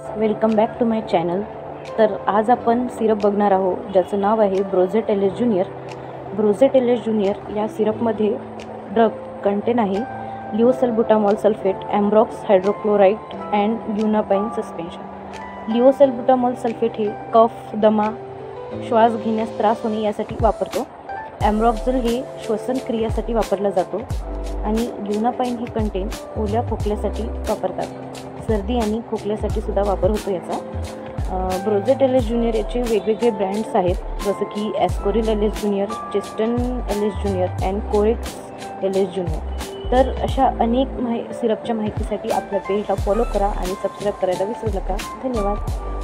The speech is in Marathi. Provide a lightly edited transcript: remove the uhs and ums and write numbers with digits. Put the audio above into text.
Welcome back to my channel. तर आज आपण सिरप बघणार आहोत ज्याचं नाव आहे Brozeet L S junior. Brozeet L S junior या सिरपमध्ये ड्रग कंटेन आहे levosalbutamol sulphate, ambroxol hydrochloride and यूनापाइन सस्पेन्शन। लिओसल्बुटामॉल सल्फेट हे कफ, दमा, श्वास घेण्यास त्रास होणे यासाठी वापरतो। एम्ब्रॉक्झल हे श्वसन क्रियासाठी वापरला जातो आणि यूनापाइन हे कंटेन ओल्या खोकल्यासाठी वापरतात। सर्दी आणि खोकल्यासाठी सुद्धा वापर होतो याचा। ब्रोझेट एल एस ज्युनियर याचे वेगवेगळे ब्रँड्स आहेत, जसं की Ascoril L S junior, Cheston L S junior and Corex L S junior. तर अशा अनेक सिरपच्या माहितीसाठी आपल्या पेजला फॉलो करा आणि सबस्क्राईब करायला विसरू नका। धन्यवाद।